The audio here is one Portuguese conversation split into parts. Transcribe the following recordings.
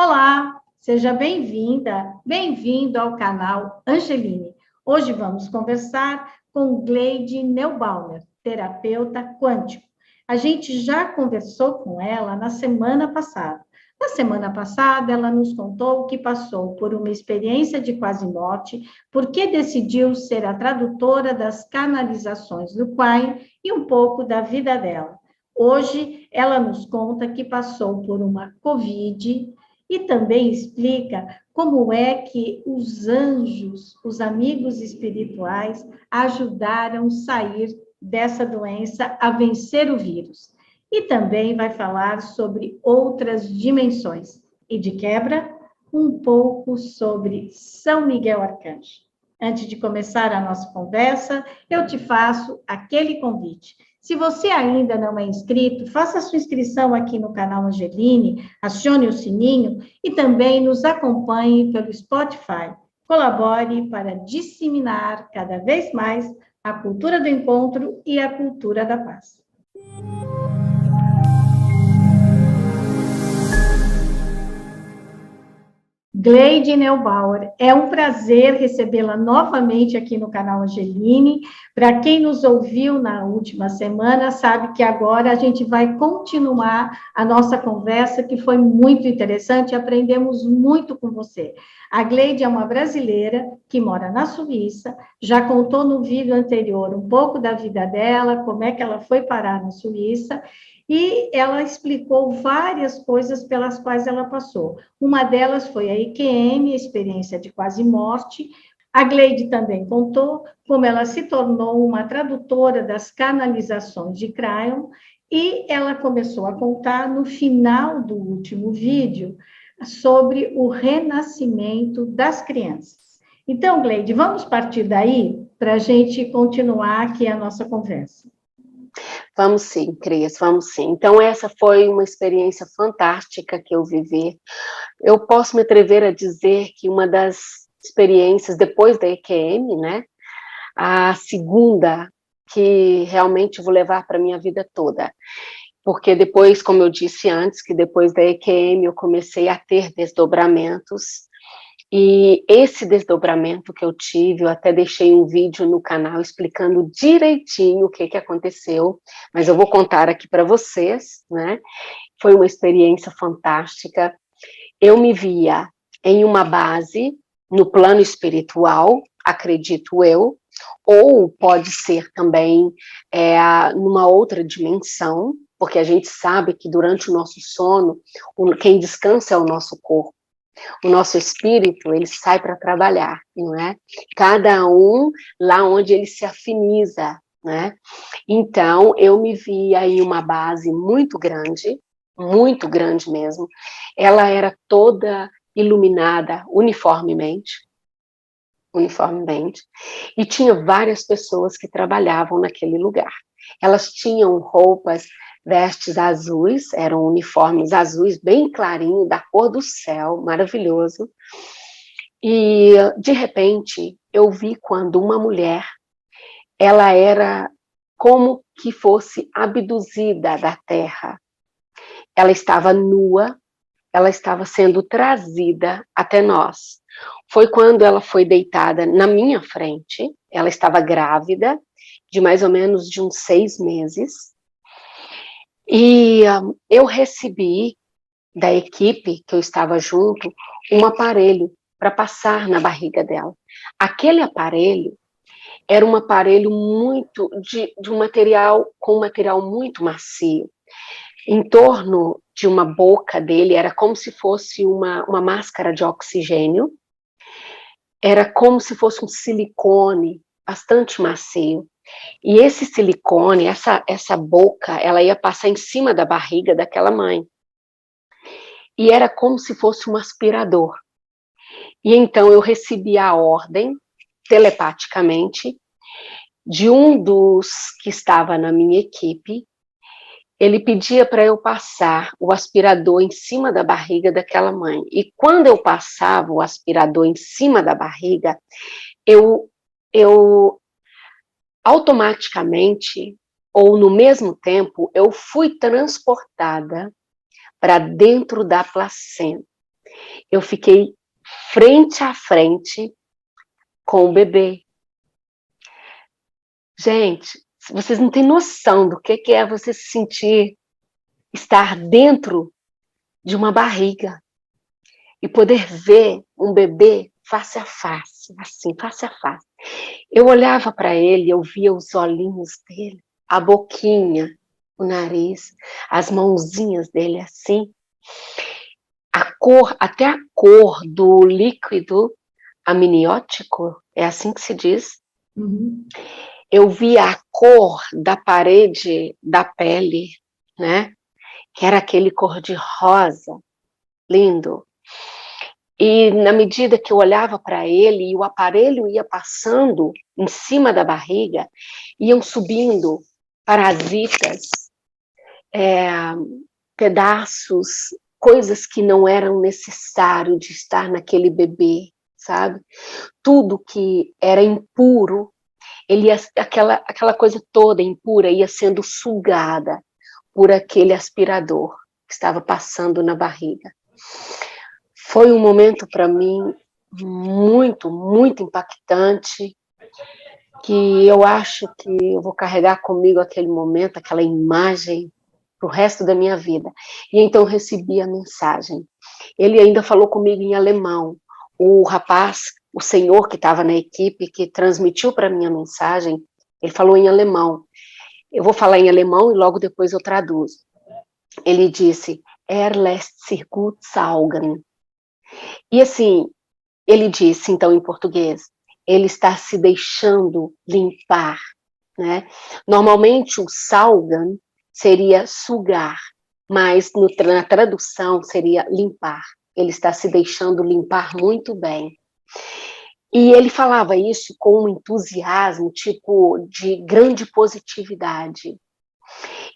Olá, seja bem-vinda, bem-vindo ao canal Angeline. Hoje vamos conversar com Gleide Neubauer, terapeuta quântico. A gente já conversou com ela na semana passada. Na semana passada, ela nos contou que passou por uma experiência de quase morte, porque decidiu ser a tradutora das canalizações do Quai e um pouco da vida dela. Hoje, ela nos conta que passou por uma Covid e também explica como é que os anjos, os amigos espirituais, ajudaram a sair dessa doença, a vencer o vírus. E também vai falar sobre outras dimensões. E, de quebra, um pouco sobre São Miguel Arcanjo. Antes de começar a nossa conversa, eu te faço aquele convite. Se você ainda não é inscrito, faça sua inscrição aqui no canal Angeline, acione o sininho e também nos acompanhe pelo Spotify. Colabore para disseminar cada vez mais a cultura do encontro e a cultura da paz. Gleide Neubauer, é um prazer recebê-la novamente aqui no canal Angeline. Para quem nos ouviu na última semana, sabe que agora a gente vai continuar a nossa conversa, que foi muito interessante, aprendemos muito com você. A Gleide é uma brasileira que mora na Suíça, já contou no vídeo anterior um pouco da vida dela, como é que ela foi parar na Suíça, e ela explicou várias coisas pelas quais ela passou. Uma delas foi a EQM, a experiência de quase morte. A Gleide também contou como ela se tornou uma tradutora das canalizações de Cryon, e ela começou a contar no final do último vídeo sobre o renascimento das crianças. Então, Gleide, vamos partir daí para a gente continuar aqui a nossa conversa. Vamos sim, Cris, vamos sim. Então, essa foi uma experiência fantástica que eu vivi. Eu posso me atrever a dizer que uma das experiências, depois da EQM, né, a segunda que realmente vou levar para a minha vida toda. Porque depois, como eu disse antes, que depois da EQM eu comecei a ter desdobramentos. E esse desdobramento que eu tive, eu até deixei um vídeo no canal explicando direitinho o que aconteceu, mas eu vou contar aqui para vocês, né? Foi uma experiência fantástica. Eu me via em uma base, no plano espiritual, acredito eu, ou pode ser também numa outra dimensão, porque a gente sabe que durante o nosso sono, quem descansa é o nosso corpo. O nosso espírito, ele sai para trabalhar, não é? Cada um lá onde ele se afiniza, né? Então, eu me via em uma base muito grande mesmo. Ela era toda iluminada uniformemente, e tinha várias pessoas que trabalhavam naquele lugar. Elas tinham roupas, vestes azuis, eram uniformes azuis, bem clarinho, da cor do céu, maravilhoso. E, de repente, eu vi quando uma mulher, ela era como que fosse abduzida da terra. Ela estava nua, ela estava sendo trazida até nós. Foi quando ela foi deitada na minha frente, ela estava grávida, de mais ou menos de uns 6 meses, e eu recebi da equipe que eu estava junto um aparelho para passar na barriga dela. Aquele aparelho era um aparelho muito de um material, com um material muito macio. Em torno de uma boca dele era como se fosse uma máscara de oxigênio, era como se fosse um silicone bastante macio. E esse silicone, essa boca, ela ia passar em cima da barriga daquela mãe. E era como se fosse um aspirador. E então eu recebi a ordem, telepaticamente, de um dos que estava na minha equipe. Ele pedia para eu passar o aspirador em cima da barriga daquela mãe. E quando eu passava o aspirador em cima da barriga, eu automaticamente, ou no mesmo tempo, eu fui transportada para dentro da placenta. Eu fiquei frente a frente com o bebê. Gente, vocês não têm noção do que é você se sentir, estar dentro de uma barriga e poder ver um bebê face a face, assim, face a face. Eu olhava para ele, eu via os olhinhos dele, a boquinha, o nariz, as mãozinhas dele assim. A cor, até a cor do líquido amniótico, é assim que se diz. Uhum. Eu via a cor da parede da pele, né? Que era aquele cor de rosa, lindo. E na medida que eu olhava para ele e o aparelho ia passando em cima da barriga, iam subindo parasitas, pedaços, coisas que não eram necessário de estar naquele bebê, sabe? Tudo que era impuro, aquela coisa toda impura ia sendo sugada por aquele aspirador que estava passando na barriga. Foi um momento para mim muito, muito impactante, que eu acho que eu vou carregar comigo aquele momento, aquela imagem, para o resto da minha vida. E então recebi a mensagem. Ele ainda falou comigo em alemão. O rapaz, o senhor que estava na equipe, que transmitiu para mim a mensagem, ele falou em alemão. Eu vou falar em alemão e logo depois eu traduzo. Ele disse, lässt sich gut saugen. E assim, ele disse, então, em português, ele está se deixando limpar, né? Normalmente o saugen seria sugar, mas na tradução seria limpar. Ele está se deixando limpar muito bem. E ele falava isso com um entusiasmo, tipo, de grande positividade.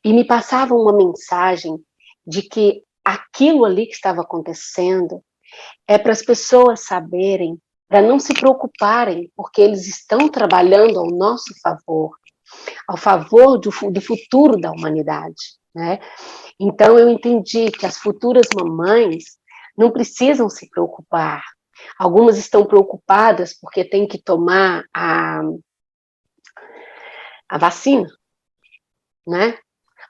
E me passava uma mensagem de que aquilo ali que estava acontecendo é para as pessoas saberem, para não se preocuparem, porque eles estão trabalhando ao nosso favor, ao favor do futuro da humanidade, né? Então eu entendi que as futuras mamães não precisam se preocupar. Algumas estão preocupadas porque têm que tomar a vacina, né?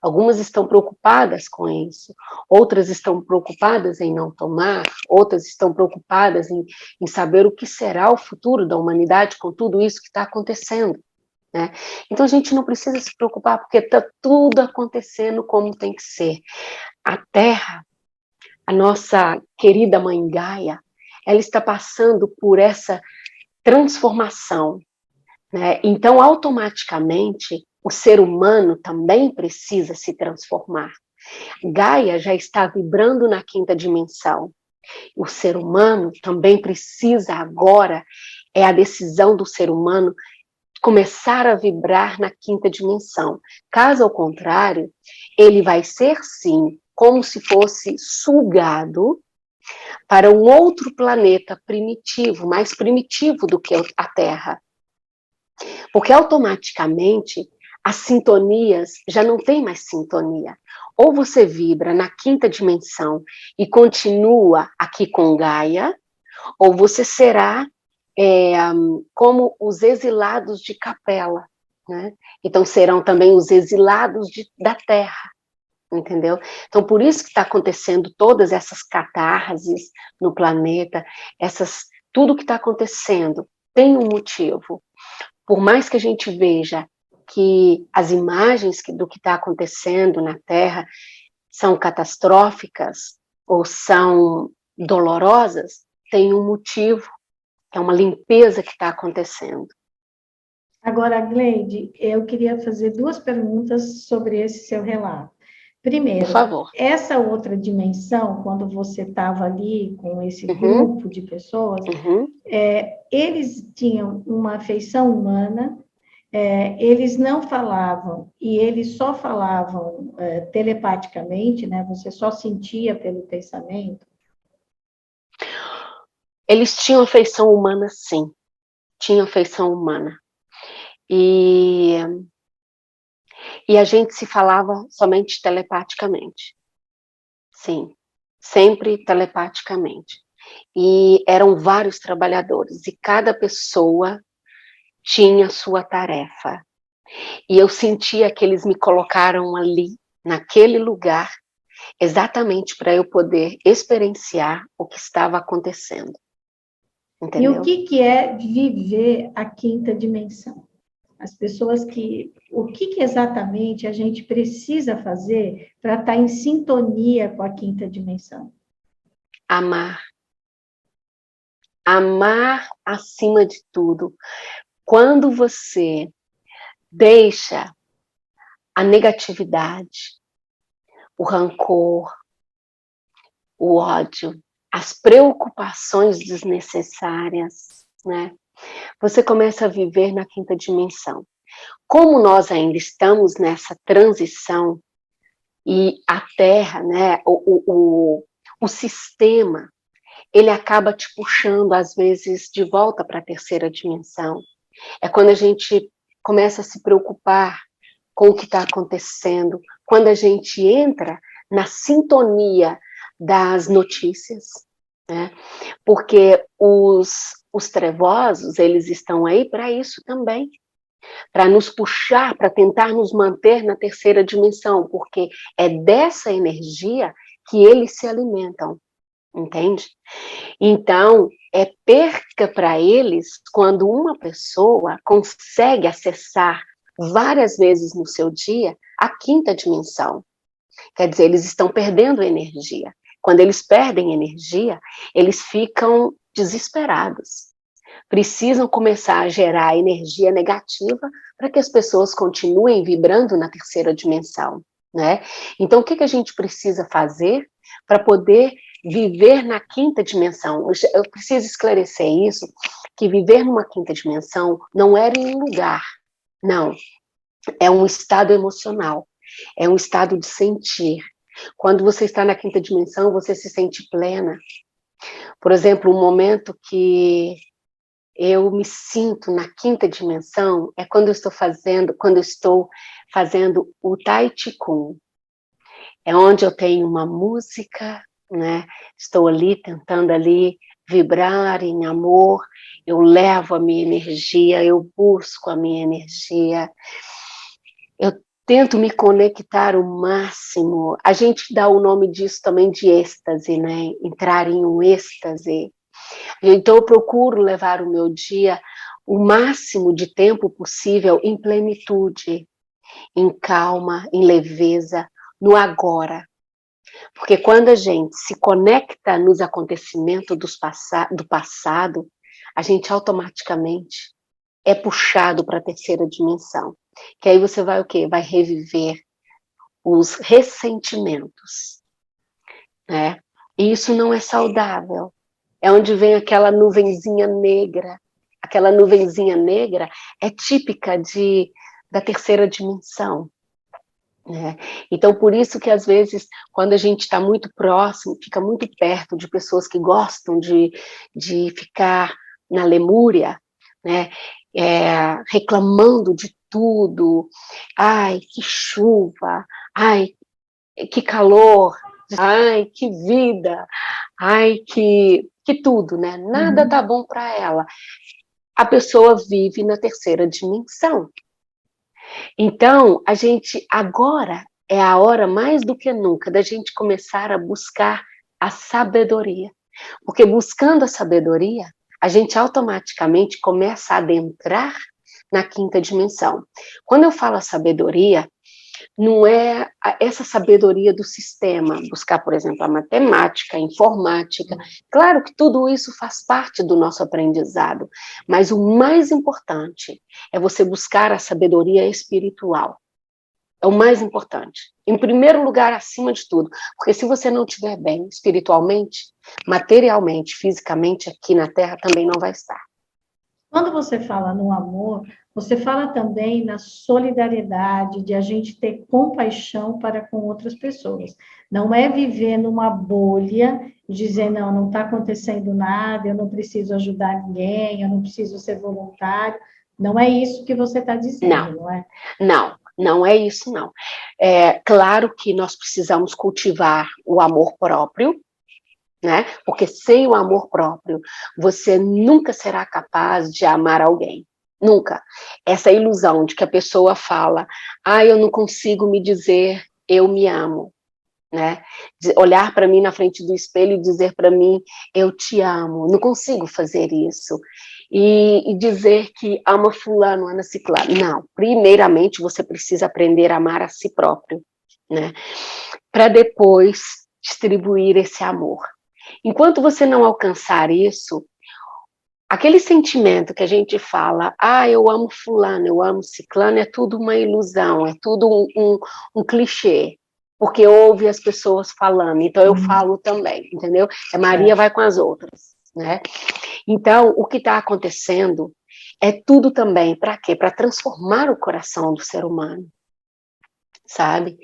Algumas estão preocupadas com isso, outras estão preocupadas em não tomar, outras estão preocupadas em saber o que será o futuro da humanidade com tudo isso que está acontecendo, né? Então a gente não precisa se preocupar, porque está tudo acontecendo como tem que ser. A Terra, a nossa querida Mãe Gaia, ela está passando por essa transformação, né? Então, automaticamente, o ser humano também precisa se transformar. Gaia já está vibrando na quinta dimensão. O ser humano também precisa agora, é a decisão do ser humano, começar a vibrar na quinta dimensão. Caso ao contrário, ele vai ser, sim, como se fosse sugado para um outro planeta primitivo, mais primitivo do que a Terra. Porque automaticamente as sintonias já não tem mais sintonia. Ou você vibra na quinta dimensão e continua aqui com Gaia, ou você será como os exilados de Capela, né? Então serão também os exilados da Terra, entendeu? Então por isso que está acontecendo todas essas catarses no planeta, tudo que está acontecendo tem um motivo. Por mais que a gente veja que as imagens do que está acontecendo na Terra são catastróficas ou são dolorosas, tem um motivo, é uma limpeza que está acontecendo. Agora, Gleide, eu queria fazer duas perguntas sobre esse seu relato. Primeiro, por favor. Essa outra dimensão, quando você estava ali com esse grupo de pessoas, eles tinham uma afeição humana, eles não falavam, e eles só falavam telepaticamente, né? Você só sentia pelo pensamento? Eles tinham afeição humana, sim. Tinham afeição humana. E a gente se falava somente telepaticamente. Sim, sempre telepaticamente. e eram vários trabalhadores, e cada pessoa tinha sua tarefa. E eu sentia que eles me colocaram ali, naquele lugar, exatamente para eu poder experienciar o que estava acontecendo. E o Entendeu? que é viver a quinta dimensão? As pessoas o que exatamente a gente precisa fazer para estar em sintonia com a quinta dimensão? Amar. Amar acima de tudo. Quando você deixa a negatividade, o rancor, o ódio, as preocupações desnecessárias, né? Você começa a viver na quinta dimensão. Como nós ainda estamos nessa transição e a Terra, né, o sistema, ele acaba te puxando, às vezes, de volta para a terceira dimensão. É quando a gente começa a se preocupar com o que está acontecendo, quando a gente entra na sintonia das notícias, né? Porque os trevosos, eles estão aí para isso também, para nos puxar, para tentar nos manter na terceira dimensão, porque é dessa energia que eles se alimentam, entende? Então, é perca para eles quando uma pessoa consegue acessar várias vezes no seu dia a quinta dimensão. Quer dizer, eles estão perdendo energia. Quando eles perdem energia, eles ficam desesperados. Precisam começar a gerar energia negativa para que as pessoas continuem vibrando na terceira dimensão, né? Então, o que a gente precisa fazer para poder viver na quinta dimensão? Eu preciso esclarecer isso, que viver numa quinta dimensão não era em um lugar, não. É um estado emocional, é um estado de sentir. Quando você está na quinta dimensão, você se sente plena. Por exemplo, um momento que eu me sinto na quinta dimensão é quando eu estou fazendo o Tai Chi Kung. É onde eu tenho uma música, né? Estou ali tentando ali vibrar em amor, eu levo a minha energia, eu busco a minha energia, eu tento me conectar o máximo. A gente dá o nome disso também de êxtase, né? Entrar em um êxtase. Então, eu procuro levar o meu dia o máximo de tempo possível em plenitude, em calma, em leveza, no agora. Porque quando a gente se conecta nos acontecimentos do passado, a gente automaticamente é puxado para a terceira dimensão. Que aí você vai o quê? Vai reviver os ressentimentos, né? E isso não é saudável. É onde vem aquela nuvenzinha negra. Aquela nuvenzinha negra é típica da terceira dimensão, né? Então, por isso que, às vezes, quando a gente está muito próximo, fica muito perto de pessoas que gostam de ficar na lemúria, né? Reclamando de tudo. Ai, que chuva. Ai, que calor. Ai, que vida. Ai, que tudo, né? Nada tá bom para ela. A pessoa vive na terceira dimensão. Então, a gente agora é a hora mais do que nunca da gente começar a buscar a sabedoria. Porque buscando a sabedoria, a gente automaticamente começa a adentrar na quinta dimensão. Quando eu falo a sabedoria, não é essa sabedoria do sistema, buscar, por exemplo, a matemática, a informática. Claro que tudo isso faz parte do nosso aprendizado, mas o mais importante é você buscar a sabedoria espiritual. É o mais importante. Em primeiro lugar, acima de tudo. Porque se você não estiver bem espiritualmente, materialmente, fisicamente, aqui na Terra também não vai estar. Quando você fala no amor, você fala também na solidariedade, de a gente ter compaixão para com outras pessoas. Não é viver numa bolha e dizer, não, não está acontecendo nada, eu não preciso ajudar ninguém, eu não preciso ser voluntário. Não é isso que você está dizendo, não é? Não é isso, não. É claro que nós precisamos cultivar o amor próprio, né? Porque sem o amor próprio, você nunca será capaz de amar alguém. Nunca. Essa ilusão de que a pessoa fala, eu não consigo me dizer eu me amo, né? Olhar para mim na frente do espelho e dizer para mim, eu te amo, não consigo fazer isso. E dizer que ama fulano, ama ciclano. Não, primeiramente você precisa aprender a amar a si próprio, né? Para depois distribuir esse amor. Enquanto você não alcançar isso, aquele sentimento que a gente fala, eu amo fulano, eu amo ciclano, é tudo uma ilusão, é tudo um clichê, porque ouve as pessoas falando, então eu falo também, entendeu? Maria vai com as outras, né? Então, o que está acontecendo é tudo também, para quê? Para transformar o coração do ser humano, sabe?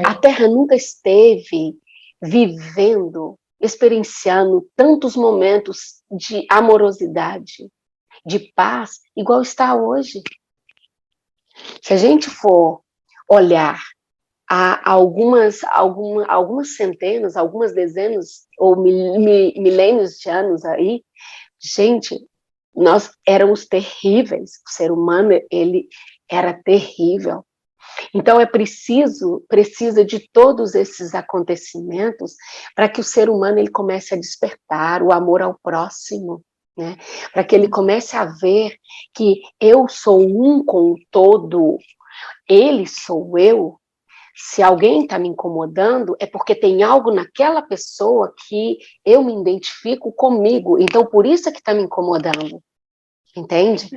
A Terra nunca esteve vivendo, experienciando tantos momentos de amorosidade, de paz, igual está hoje. Se a gente for olhar há algumas centenas, algumas dezenas ou milênios de anos aí, gente, nós éramos terríveis. O ser humano, ele era terrível. Então, precisa de todos esses acontecimentos para que o ser humano ele comece a despertar o amor ao próximo, né? Para que ele comece a ver que eu sou um com o todo, ele sou eu. Se alguém está me incomodando, é porque tem algo naquela pessoa que eu me identifico comigo. Então, por isso é que está me incomodando. Entende?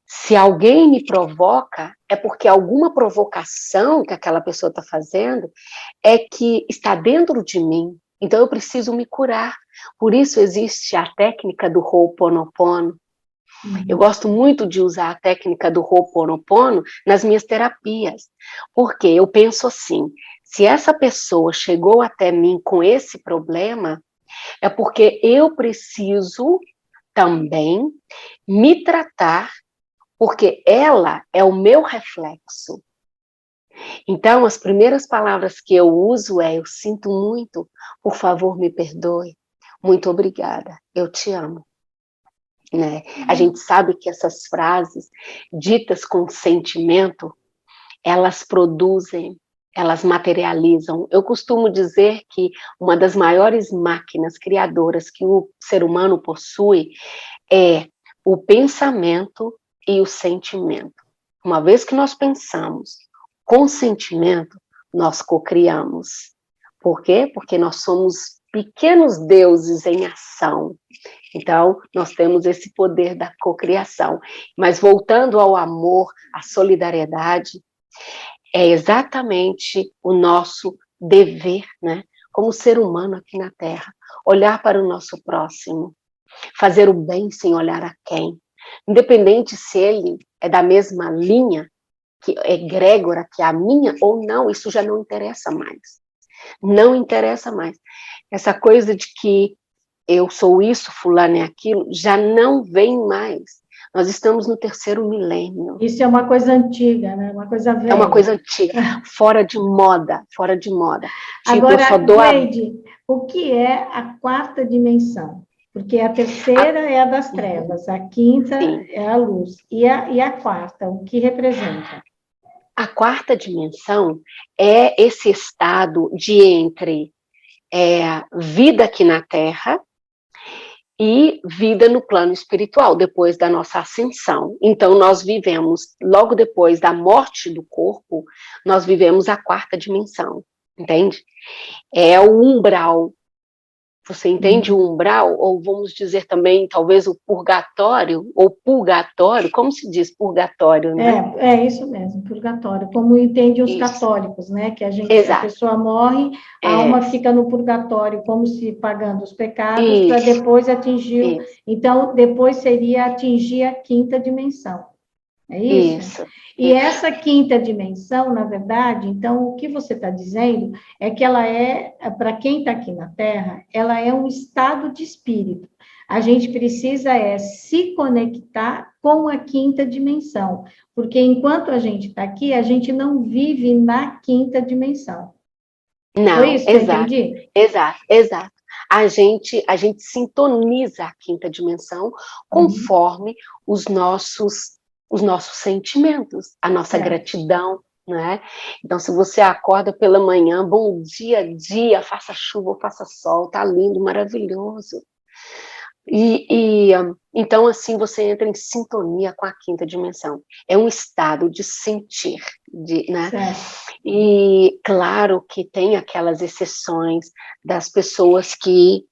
Se alguém me provoca, é porque alguma provocação que aquela pessoa está fazendo é que está dentro de mim. Então, eu preciso me curar. Por isso existe a técnica do Ho'oponopono. Eu gosto muito de usar a técnica do Ho'oponopono nas minhas terapias. Porque eu penso assim, se essa pessoa chegou até mim com esse problema, é porque eu preciso também me tratar, porque ela é o meu reflexo. Então, as primeiras palavras que eu uso eu sinto muito, por favor, me perdoe, muito obrigada, eu te amo. Né? A gente sabe que essas frases, ditas com sentimento, elas produzem, elas materializam. Eu costumo dizer que uma das maiores máquinas criadoras que o ser humano possui é o pensamento e o sentimento. Uma vez que nós pensamos com sentimento, nós cocriamos. Por quê? Porque nós somos pequenos deuses em ação. Então, nós temos esse poder da cocriação. Mas voltando ao amor, à solidariedade, é exatamente o nosso dever, né? Como ser humano aqui na Terra, olhar para o nosso próximo, fazer o bem sem olhar a quem. Independente se ele é da mesma linha, que é egrégora que a minha ou não, isso já não interessa mais. Não interessa mais. Essa coisa de que eu sou isso, fulano é aquilo, já não vem mais. Nós estamos no 3º milênio. Isso é uma coisa antiga, né? Uma coisa velha. É uma coisa antiga, fora de moda, fora de moda. Tipo, agora, Gleide, o que é a 4ª dimensão? Porque a 3ª é a das trevas, a 5ª é a luz. E a 4ª, o que representa? A 4ª dimensão é esse estado de entre vida aqui na Terra e vida no plano espiritual, depois da nossa ascensão. Então, nós vivemos, logo depois da morte do corpo, nós vivemos a 4ª dimensão, entende? É o umbral. Você entende o umbral? Ou vamos dizer também, talvez, o purgatório, ou purgatório, como se diz purgatório, né? É isso mesmo, purgatório, como entendem os católicos, né? Que a pessoa morre, a alma fica no purgatório, como se pagando os pecados, para depois atingir. Então, depois seria atingir a 5ª dimensão. É isso? E essa 5ª dimensão, na verdade, então, o que você está dizendo é que ela para quem está aqui na Terra, ela é um estado de espírito. A gente precisa se conectar com a 5ª dimensão, porque enquanto a gente está aqui, a gente não vive na 5ª dimensão. Não, Foi isso que eu entendi? Exato. a gente sintoniza a quinta dimensão conforme os nossos sentimentos, a nossa gratidão, né? Então, se você acorda pela manhã, bom dia, faça chuva ou faça sol, tá lindo, maravilhoso. Então, assim, você entra em sintonia com a quinta dimensão. É um estado de sentir, né? E claro que tem aquelas exceções das pessoas que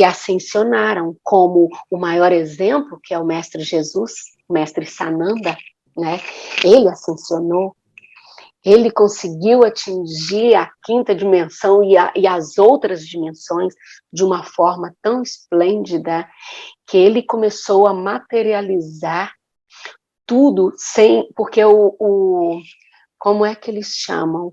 ascensionaram, como o maior exemplo, que é o Mestre Jesus, o Mestre Sananda, né? Ele ascensionou, ele conseguiu atingir a quinta dimensão e as outras dimensões de uma forma tão esplêndida que ele começou a materializar tudo porque como é que eles chamam?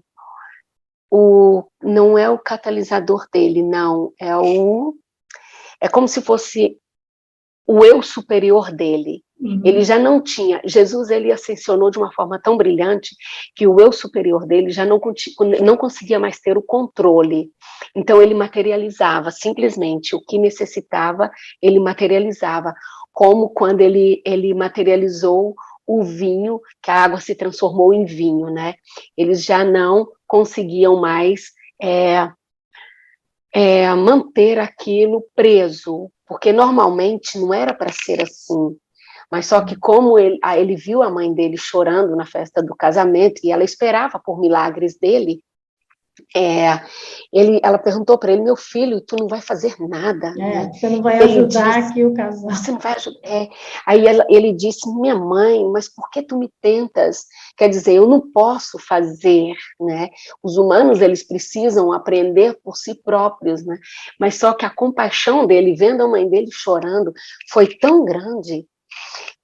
Não é o catalisador dele, não, é como se fosse o eu superior dele. Ele já não tinha, Jesus, ele ascensionou de uma forma tão brilhante que o eu superior dele já não conseguia mais ter o controle. Então ele materializava simplesmente o que necessitava, ele materializava, como quando ele materializou o vinho, que a água se transformou em vinho, né? Eles já não conseguiam mais manter aquilo preso, porque normalmente não era para ser assim. Mas só que como ele viu a mãe dele chorando na festa do casamento e ela esperava por milagres dele, ela perguntou para ele, meu filho, tu não vai fazer nada, né? Você não vai ajudar aqui o casal. Você não vai ajudar. Aí ele disse, minha mãe, mas por que tu me tentas? Quer dizer, eu não posso fazer, né? Os humanos, eles precisam aprender por si próprios, né? Mas só que a compaixão dele, vendo a mãe dele chorando, foi tão grande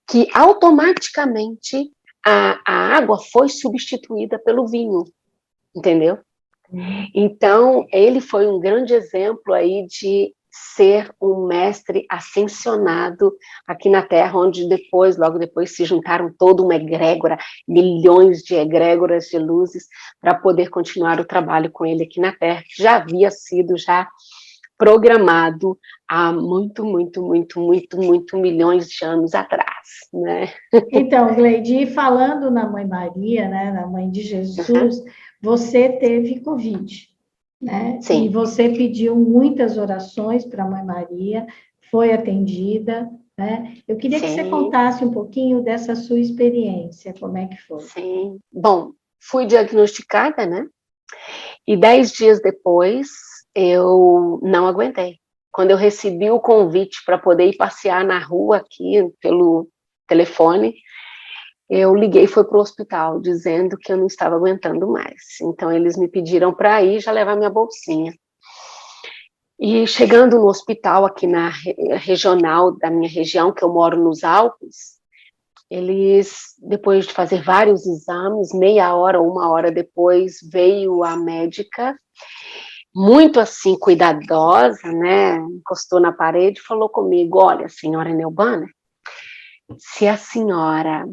que automaticamente a água foi substituída pelo vinho, entendeu? Então, ele foi um grande exemplo aí de ser um mestre ascensionado aqui na Terra, onde logo depois, se juntaram toda uma egrégora, milhões de egrégoras de luzes, para poder continuar o trabalho com ele aqui na Terra, que já havia sido programado há muito milhões de anos atrás, né? Então, Gleide, falando na Mãe Maria, né, na Mãe de Jesus, você teve Covid, né? Sim. E você pediu muitas orações para a Mãe Maria, foi atendida, né? Eu queria que você contasse um pouquinho dessa sua experiência, como é que foi? Sim. Bom, fui diagnosticada, né? E 10 dias depois, eu não aguentei. Quando eu recebi o convite para poder ir passear na rua aqui, pelo telefone, eu liguei e fui para o hospital, dizendo que eu não estava aguentando mais. Então, eles me pediram para ir já levar minha bolsinha. E chegando no hospital, aqui na regional da minha região, que eu moro nos Alpes, eles, depois de fazer vários exames, meia hora, uma hora depois, veio a médica, muito assim, cuidadosa, né? Encostou na parede e falou comigo, olha, senhora Neubana, se a senhora,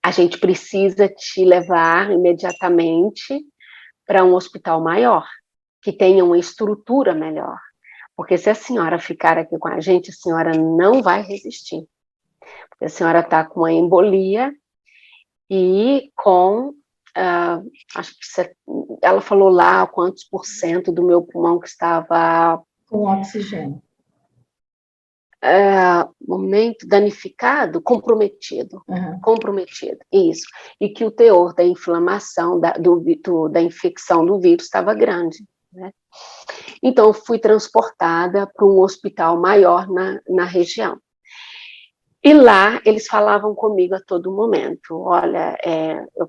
a gente precisa te levar imediatamente para um hospital maior, que tenha uma estrutura melhor, porque se a senhora ficar aqui com a gente não vai resistir, porque a senhora está com uma embolia e com, acho que ela falou lá quantos % do meu pulmão que estava com oxigênio. Momento danificado, comprometido, isso, e que o teor da inflamação, da infecção do vírus estava grande, né? Então, fui transportada para um hospital maior na região. E lá, eles falavam comigo a todo momento, olha,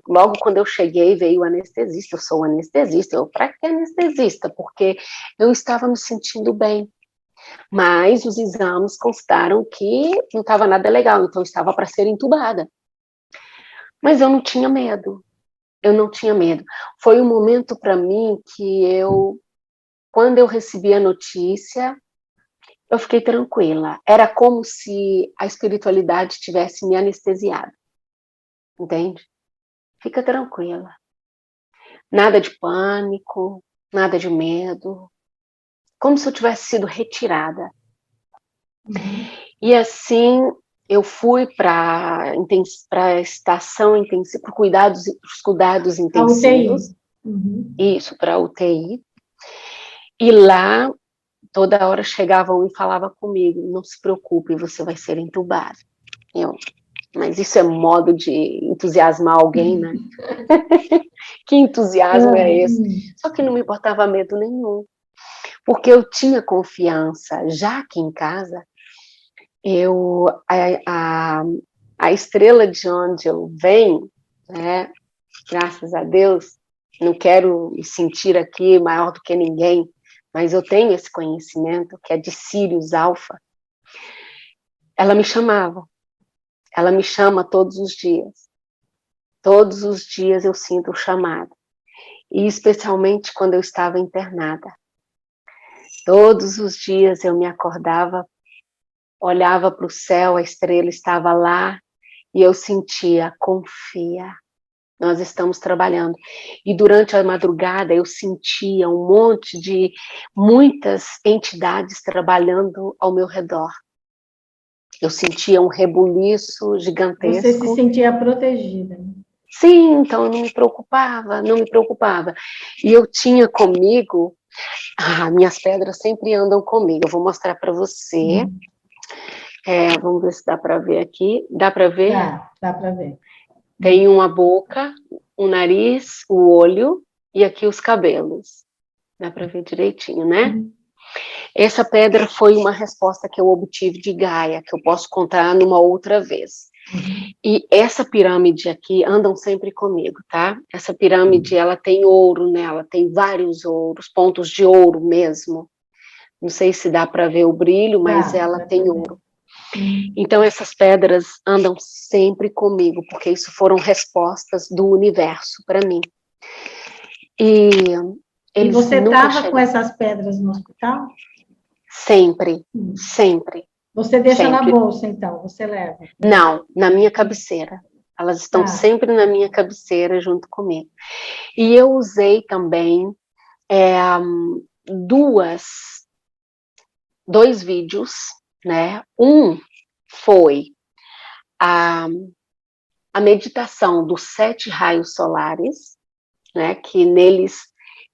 logo quando eu cheguei, veio o anestesista, eu sou anestesista, para que anestesista? Porque eu estava me sentindo bem, mas os exames constaram que não estava nada legal, então eu estava para ser entubada. Mas eu não tinha medo, Foi um momento para mim que quando eu recebi a notícia, eu fiquei tranquila. Era como se a espiritualidade tivesse me anestesiado, entende? Fica tranquila. Nada de pânico, nada de medo. como se eu tivesse sido retirada. E assim, eu fui para a estação intensiva, para os cuidados intensivos. Isso, para a UTI. E lá, toda hora chegavam e falavam comigo, não se preocupe, você vai ser entubado. Mas isso é modo de entusiasmar alguém, né? Que entusiasmo é esse? Só que não me importava medo nenhum, porque eu tinha confiança, já que em casa, a estrela de onde eu venho, né, graças a Deus, não quero me sentir aqui maior do que ninguém, mas eu tenho esse conhecimento, que é de Sirius Alfa. Ela me chamava. Ela me chama todos os dias. Todos os dias eu sinto o chamado. E especialmente quando eu estava internada. Todos os dias eu me acordava, olhava para o céu, a estrela estava lá, e eu sentia, confia, nós estamos trabalhando. E durante a madrugada eu sentia muitas entidades trabalhando ao meu redor. Eu sentia um rebuliço gigantesco. Você se sentia protegida. Sim, então eu não me preocupava. E eu tinha comigo, minhas pedras sempre andam comigo, eu vou mostrar para você. Vamos ver se dá para ver aqui. Dá para ver? Dá para ver. Tem uma boca, um nariz, o olho e aqui os cabelos. Dá para ver direitinho, né? Essa pedra foi uma resposta que eu obtive de Gaia, que eu posso contar numa outra vez. E essa pirâmide aqui andam sempre comigo, tá? Essa pirâmide, ela tem ouro nela, tem vários ouros, pontos de ouro mesmo. Não sei se dá para ver o brilho, mas ela tem ouro. Então, essas pedras andam sempre comigo, porque isso foram respostas do universo para mim. E você estava com essas pedras no hospital? Sempre, sempre. Você deixa na bolsa, então? Você leva? Não, na minha cabeceira. Elas estão sempre na minha cabeceira junto comigo. E eu usei também dois vídeos, né? Um foi a meditação dos 7 raios solares, né? Que neles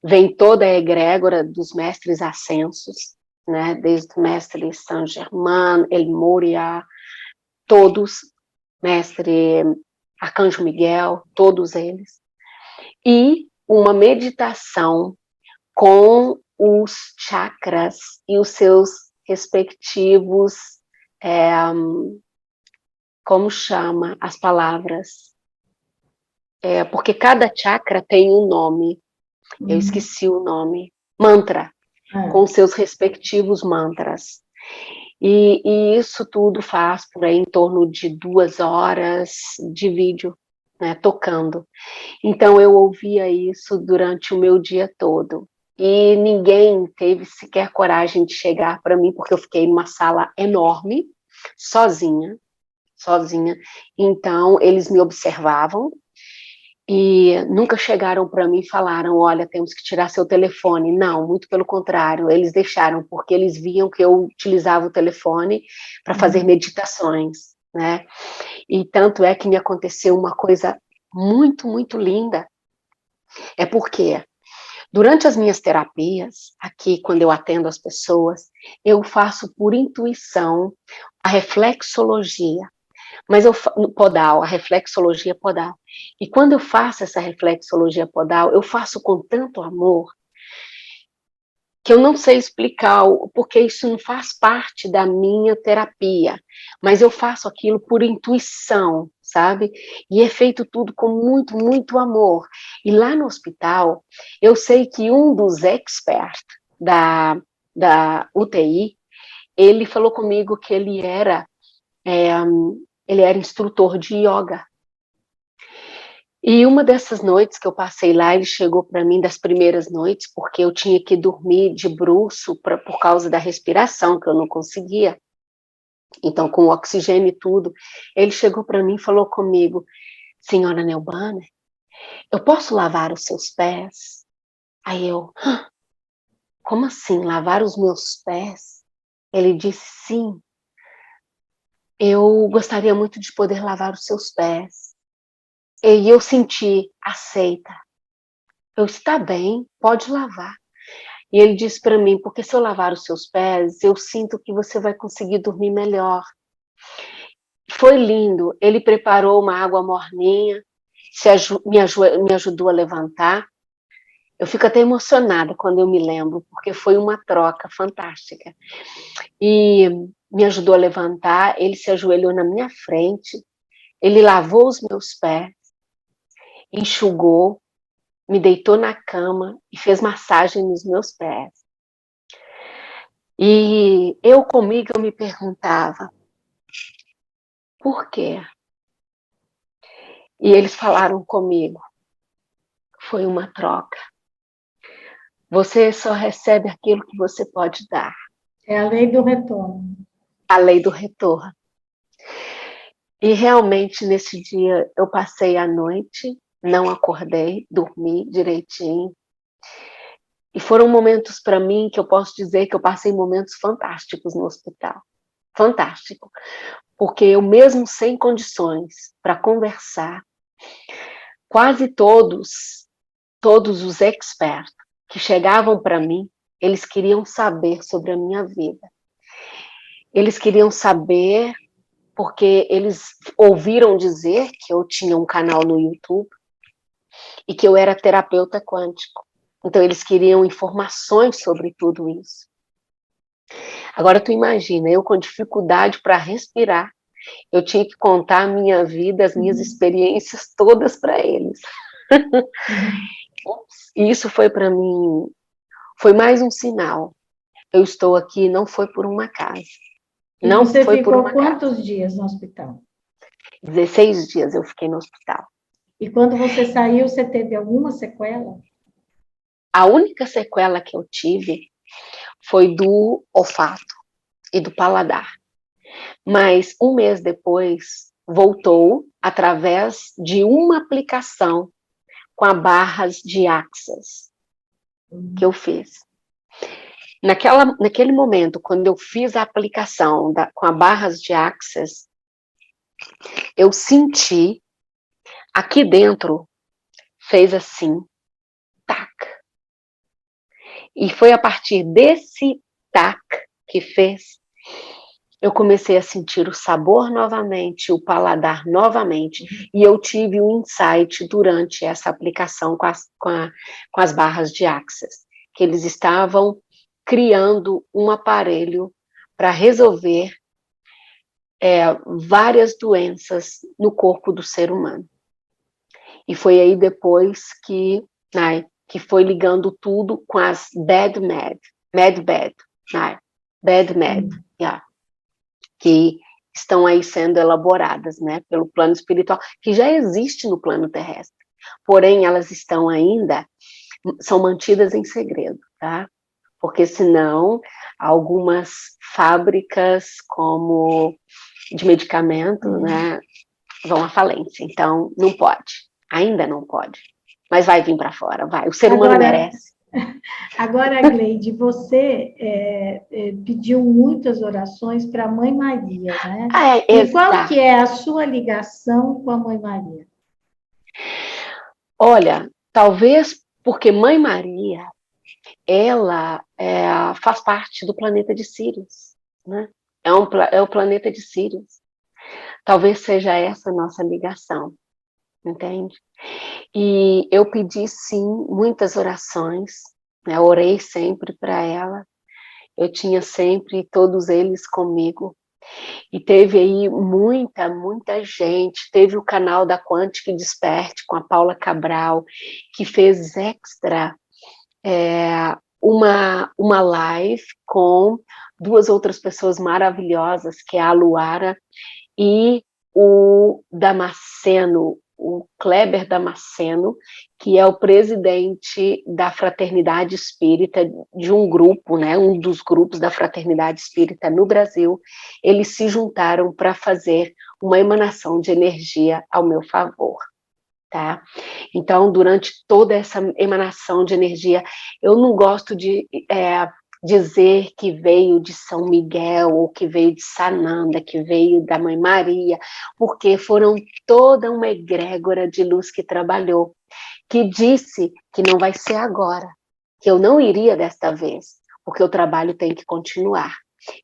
vem toda a egrégora dos mestres ascensos, né? Desde o mestre Saint Germain, El Moria, todos, mestre Arcanjo Miguel, todos eles. E uma meditação com os chakras e os seus respectivos, como chama as palavras? Porque cada chakra tem um nome, eu esqueci o nome, mantra, com seus respectivos mantras. E isso tudo faz por aí em torno de 2 horas de vídeo, né, tocando. Então eu ouvia isso durante o meu dia todo. E ninguém teve sequer coragem de chegar para mim, porque eu fiquei numa sala enorme, sozinha. Então, eles me observavam e nunca chegaram para mim e falaram, olha, temos que tirar seu telefone. Não, muito pelo contrário, eles deixaram, porque eles viam que eu utilizava o telefone para fazer meditações, né? E tanto é que me aconteceu uma coisa muito, muito linda. É porque durante as minhas terapias, aqui quando eu atendo as pessoas, eu faço por intuição a reflexologia, mas podal, a reflexologia podal. E quando eu faço essa reflexologia podal, eu faço com tanto amor que eu não sei explicar, porque isso não faz parte da minha terapia, mas eu faço aquilo por intuição, sabe? E é feito tudo com muito, muito amor. E lá no hospital, eu sei que um dos experts da UTI, ele falou comigo que ele era instrutor de yoga. E uma dessas noites que eu passei lá, ele chegou para mim, das primeiras noites, porque eu tinha que dormir de bruço por causa da respiração, que eu não conseguia. Então, com o oxigênio e tudo, ele chegou para mim e falou comigo, senhora Nelbana, eu posso lavar os seus pés? Aí eu, como assim, lavar os meus pés? Ele disse, sim, eu gostaria muito de poder lavar os seus pés. E eu senti, aceita. Eu, está bem, pode lavar. E ele disse para mim, porque se eu lavar os seus pés, eu sinto que você vai conseguir dormir melhor. Foi lindo, ele preparou uma água morninha, me ajudou a levantar. Eu fico até emocionada quando eu me lembro, porque foi uma troca fantástica. E me ajudou a levantar, ele se ajoelhou na minha frente, ele lavou os meus pés, enxugou, me deitou na cama e fez massagem nos meus pés. E eu comigo, eu me perguntava, por quê? E eles falaram comigo, foi uma troca. Você só recebe aquilo que você pode dar. É a lei do retorno. A lei do retorno. E realmente, nesse dia, eu passei a noite, não acordei, dormi direitinho. E foram momentos para mim que eu posso dizer que eu passei momentos fantásticos no hospital. Fantástico. Porque eu mesmo sem condições para conversar, quase todos os experts que chegavam para mim, eles queriam saber sobre a minha vida. Eles queriam saber porque eles ouviram dizer que eu tinha um canal no YouTube e que eu era terapeuta quântico. Então, eles queriam informações sobre tudo isso. Agora, tu imagina, eu com dificuldade para respirar, eu tinha que contar a minha vida, as minhas experiências todas para eles. E isso foi para mim, foi mais um sinal. Eu estou aqui, não foi por um acaso. E Não você foi por um ficou acaso. quantos dias no hospital? 16 dias eu fiquei no hospital. E quando você saiu, você teve alguma sequela? A única sequela que eu tive foi do olfato e do paladar. Mas um mês depois, voltou através de uma aplicação com a barras de Access que eu fiz. Naquele momento, quando eu fiz a aplicação com a barras de Access, eu senti aqui dentro, fez assim, tac. E foi a partir desse tac que fez, eu comecei a sentir o sabor novamente, o paladar novamente, e eu tive um insight durante essa aplicação com as barras de Access, que eles estavam criando um aparelho para resolver várias doenças no corpo do ser humano. E foi aí depois que foi ligando tudo com as bad, yeah, que estão aí sendo elaboradas, né, pelo plano espiritual, que já existe no plano terrestre. Porém, elas estão ainda, são mantidas em segredo, tá? Porque senão, algumas fábricas como de medicamento, né, vão à falência. Então, não pode. Ainda não pode. Mas vai vir para fora, vai. O ser humano merece. Agora, Gleide, você pediu muitas orações para a Mãe Maria, né? E qual que é a sua ligação com a Mãe Maria? Olha, talvez porque Mãe Maria, ela faz parte do planeta de Sírius, né? É o planeta de Sírius. Talvez seja essa a nossa ligação, entende? E eu pedi, sim, muitas orações, né? Orei sempre para ela, eu tinha sempre todos eles comigo, e teve aí muita gente, teve o canal da Quantic Desperte com a Paula Cabral, que fez extra uma live com duas outras pessoas maravilhosas, que é a Luara e o Damasceno, o Kleber Damasceno, que é o presidente da Fraternidade Espírita, de um grupo, né, um dos grupos da Fraternidade Espírita no Brasil. Eles se juntaram para fazer uma emanação de energia ao meu favor, tá? Então, durante toda essa emanação de energia, eu não gosto de dizer que veio de São Miguel, ou que veio de Sananda, que veio da Mãe Maria, porque foram toda uma egrégora de luz que trabalhou, que disse que não vai ser agora, que eu não iria desta vez, porque o trabalho tem que continuar.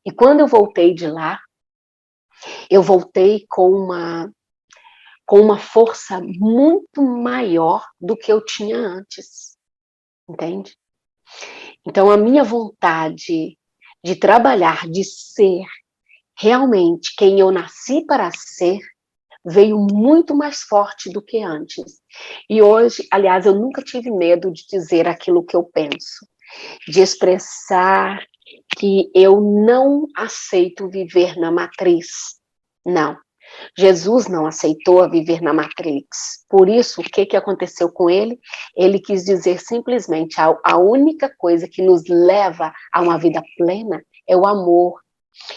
E quando eu voltei de lá, eu voltei com uma força muito maior do que eu tinha antes, entende? Então, a minha vontade de trabalhar, de ser realmente quem eu nasci para ser, veio muito mais forte do que antes. E hoje, aliás, eu nunca tive medo de dizer aquilo que eu penso, de expressar que eu não aceito viver na matriz. Não. Jesus não aceitou a viver na Matrix. Por isso, o que aconteceu com ele? Ele quis dizer simplesmente, a única coisa que nos leva a uma vida plena é o amor.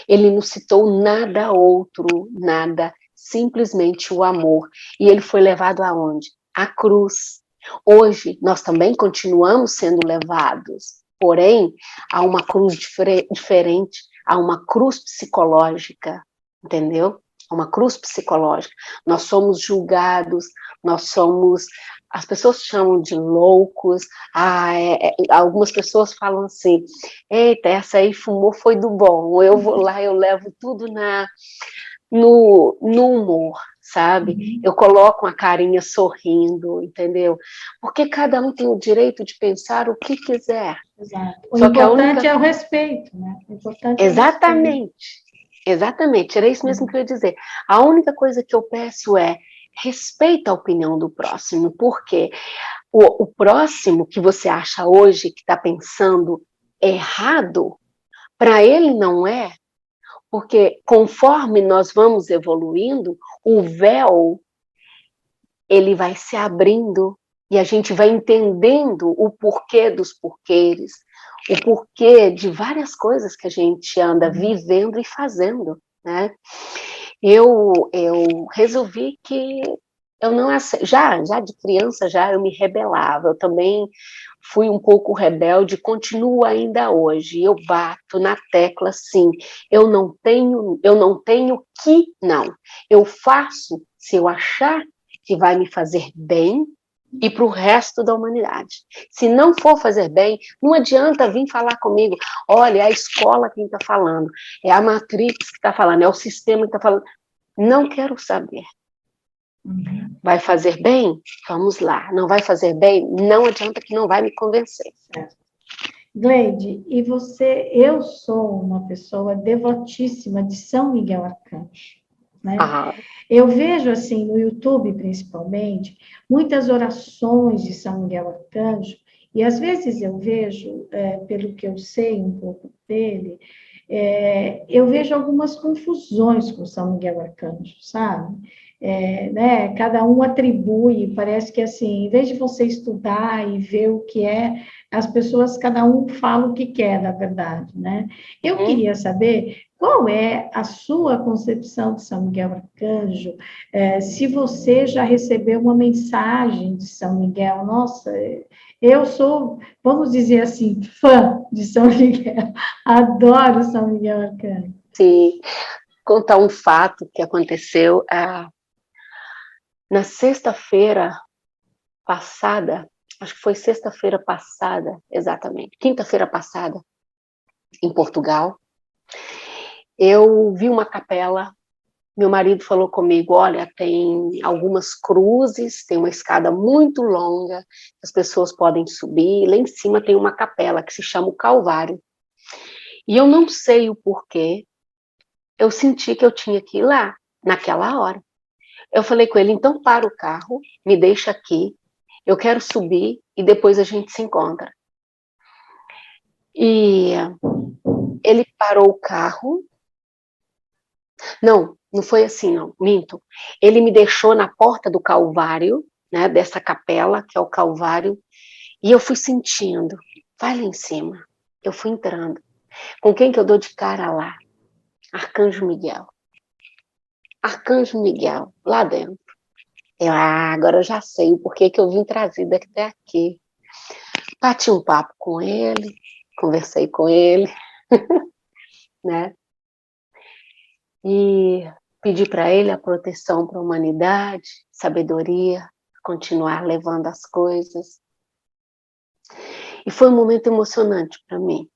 Ele não citou nada outro, nada, simplesmente o amor. E ele foi levado aonde? À cruz. Hoje, nós também continuamos sendo levados, porém, há uma cruz diferente, há uma cruz psicológica, entendeu? Uma cruz psicológica. Nós somos julgados, as pessoas chamam de loucos, algumas pessoas falam assim, eita, essa aí fumou foi do bom, eu vou lá, eu levo tudo no humor, sabe? Eu coloco uma carinha sorrindo, entendeu? Porque cada um tem o direito de pensar o que quiser. Exato. O importante é o respeito, né? O importante Exatamente. É o respeito. Exatamente, era isso mesmo que eu ia dizer. A única coisa que eu peço é respeita a opinião do próximo, porque o próximo que você acha hoje que está pensando errado, para ele não é, porque conforme nós vamos evoluindo, o véu ele vai se abrindo e a gente vai entendendo o porquê dos porquês, o porquê de várias coisas que a gente anda vivendo e fazendo, né? Eu resolvi que eu não já de criança já eu me rebelava, eu também fui um pouco rebelde, continuo ainda hoje, eu bato na tecla sim, eu não tenho que não, eu faço se eu achar que vai me fazer bem e para o resto da humanidade. Se não for fazer bem, não adianta vir falar comigo, olha, é a escola quem está falando, é a Matrix que está falando, é o sistema que está falando. Não quero saber. Vai fazer bem? Vamos lá. Não vai fazer bem? Não adianta que não vai me convencer. Gleide, e você, eu sou uma pessoa devotíssima de São Miguel Arcanjo, né? Eu vejo, assim, no YouTube, principalmente, muitas orações de São Miguel Arcanjo, e às vezes eu vejo, pelo que eu sei um pouco dele, eu vejo algumas confusões com São Miguel Arcanjo, sabe? Né? Cada um atribui, parece que assim, em vez de você estudar e ver o que é, as pessoas, cada um fala o que quer, na verdade, né? Eu queria saber qual é a sua concepção de São Miguel Arcanjo, se você já recebeu uma mensagem de São Miguel, nossa, eu sou, vamos dizer assim, fã de São Miguel, adoro São Miguel Arcanjo. Sim, contar um fato que aconteceu na sexta-feira passada, acho que foi sexta-feira passada, exatamente, quinta-feira passada, em Portugal, eu vi uma capela, meu marido falou comigo, olha, tem algumas cruzes, tem uma escada muito longa, as pessoas podem subir, lá em cima tem uma capela que se chama o Calvário. E eu não sei o porquê, eu senti que eu tinha que ir lá, naquela hora. Eu falei com ele, então para o carro, me deixa aqui, eu quero subir e depois a gente se encontra. E ele parou o carro. Não foi assim, não, minto. Ele me deixou na porta do Calvário, né, dessa capela, que é o Calvário, e eu fui sentindo, vai lá em cima. Eu fui entrando. Com quem que eu dou de cara lá? Arcanjo Miguel. Arcanjo Miguel, lá dentro. Agora eu já sei o porquê que eu vim trazida até aqui. Bati um papo com ele, conversei com ele, né? E pedi para ele a proteção para a humanidade, sabedoria, continuar levando as coisas. E foi um momento emocionante para mim,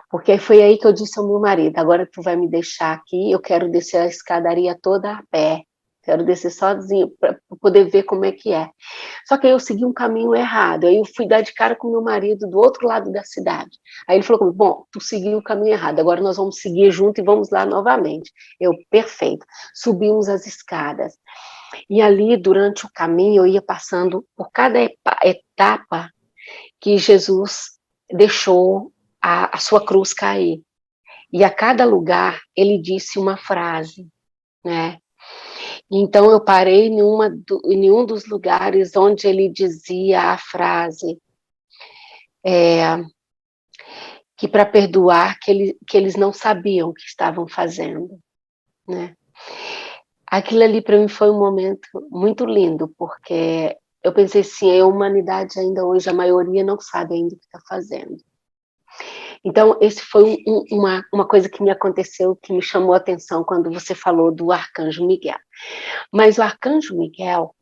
porque foi aí que eu disse ao meu marido, agora tu vai me deixar aqui, eu quero descer a escadaria toda a pé, quero descer sozinho para poder ver como é que é. Só que aí eu segui um caminho errado, aí eu fui dar de cara com meu marido do outro lado da cidade. Aí ele falou comigo, bom, tu seguiu o caminho errado, agora nós vamos seguir junto e vamos lá novamente. Eu, perfeito. Subimos as escadas. E ali, durante o caminho, eu ia passando por cada etapa que Jesus deixou a sua cruz cair. E a cada lugar, ele disse uma frase, né? Então, eu parei em um dos lugares onde ele dizia a frase que para perdoar, que eles não sabiam o que estavam fazendo, né? Aquilo ali para mim foi um momento muito lindo, porque eu pensei assim, a humanidade ainda hoje, a maioria não sabe ainda o que está fazendo. Então, esse foi uma coisa que me aconteceu, que me chamou a atenção quando você falou do Arcanjo Miguel. Mas o Arcanjo Miguel,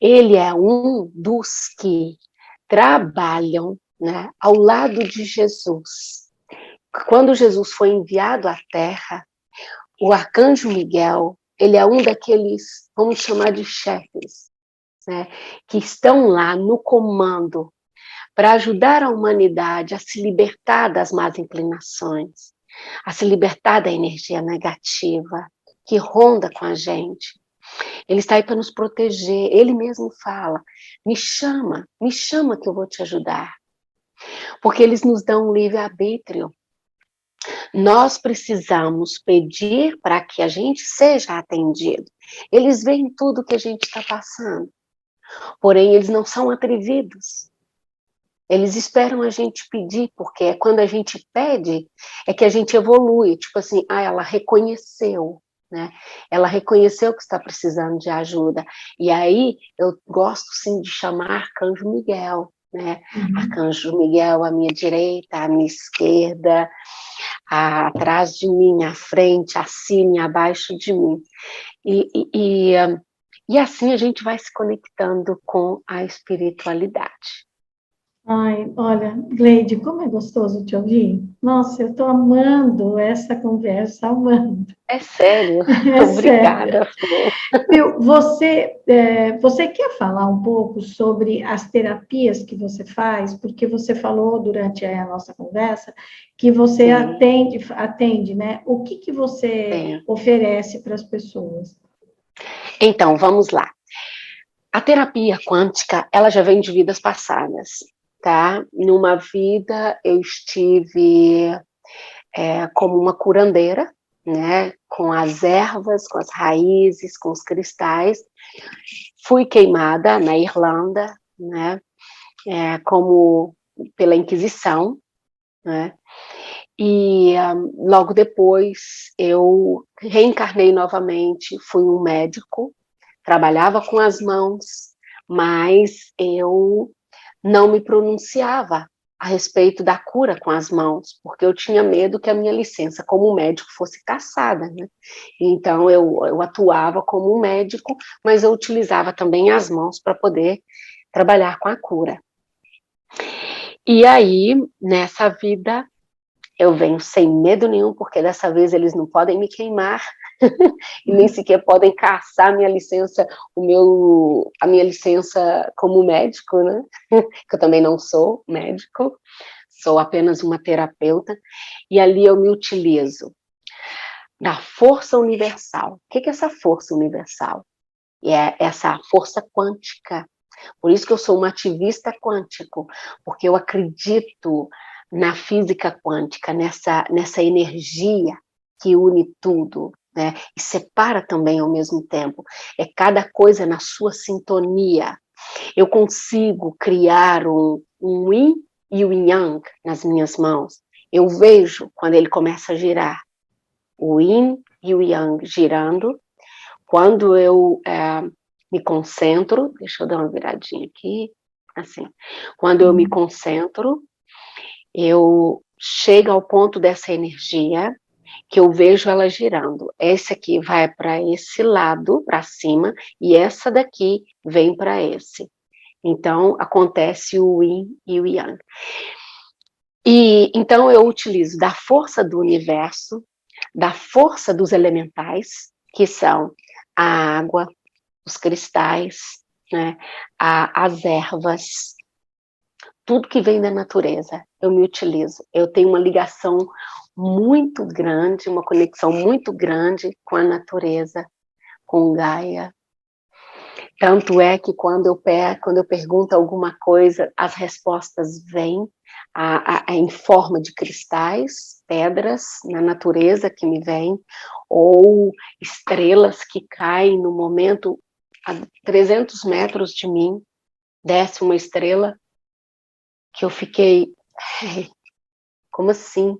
ele é um dos que trabalham, né, ao lado de Jesus. Quando Jesus foi enviado à Terra, o Arcanjo Miguel, ele é um daqueles, vamos chamar de chefes, né, que estão lá no comando para ajudar a humanidade a se libertar das más inclinações, a se libertar da energia negativa que ronda com a gente. Ele está aí para nos proteger. Ele mesmo fala, me chama que eu vou te ajudar. Porque eles nos dão um livre-arbítrio. Nós precisamos pedir para que a gente seja atendido. Eles veem tudo que a gente está passando. Porém, eles não são atrevidos. Eles esperam a gente pedir, porque é quando a gente pede, é que a gente evolui. Tipo assim, ela reconheceu, né? Ela reconheceu que está precisando de ajuda. E aí, eu gosto, sim, de chamar Arcanjo Miguel, né? Arcanjo Miguel à minha direita, à minha esquerda, atrás de mim, à frente, acima e abaixo de mim. E assim a gente vai se conectando com a espiritualidade. Ai, olha, Gleide, como é gostoso te ouvir. Nossa, eu estou amando essa conversa, amando. É sério? É Obrigada, sério. Flor. Viu, você quer falar um pouco sobre as terapias que você faz? Porque você falou durante a nossa conversa que você Sim, atende, né? O que você sim. oferece para as pessoas? Então, vamos lá. A terapia quântica, ela já vem de vidas passadas, tá? Numa vida, eu estive como uma curandeira, né? Com as ervas, com as raízes, com os cristais. Fui queimada na Irlanda, né? Como pela Inquisição, né? E logo depois eu reencarnei novamente, fui um médico, trabalhava com as mãos, mas eu não me pronunciava a respeito da cura com as mãos, porque eu tinha medo que a minha licença como médico fosse cassada, né? Então eu atuava como um médico, mas eu utilizava também as mãos para poder trabalhar com a cura. E aí, nessa vida, eu venho sem medo nenhum, porque dessa vez eles não podem me queimar, e nem sequer podem caçar a minha licença, a minha licença como médico, né? Que eu também não sou médico, sou apenas uma terapeuta, e ali eu me utilizo da força universal. O que é essa força universal? É essa força quântica. Por isso que eu sou uma ativista quântico, porque eu acredito na física quântica, nessa energia que une tudo, né? E separa também ao mesmo tempo. É cada coisa na sua sintonia. Eu consigo criar um yin e o yang nas minhas mãos. Eu vejo quando ele começa a girar, o yin e o yang girando. Quando eu me concentro, deixa eu dar uma viradinha aqui, assim. Quando eu me concentro, eu chego ao ponto dessa energia, que eu vejo ela girando. Esse aqui vai para esse lado, para cima, e essa daqui vem para esse. Então, acontece o yin e o yang. E então eu utilizo da força do universo, da força dos elementais, que são a água, os cristais, né, as ervas, tudo que vem da natureza, eu me utilizo. Eu tenho uma ligação muito grande, uma conexão muito grande com a natureza, com Gaia. Tanto é que quando eu pergunto alguma coisa, as respostas vêm em forma de cristais, pedras na natureza que me vêm, ou estrelas que caem no momento a 300 metros de mim, desce uma estrela, que eu fiquei, como assim?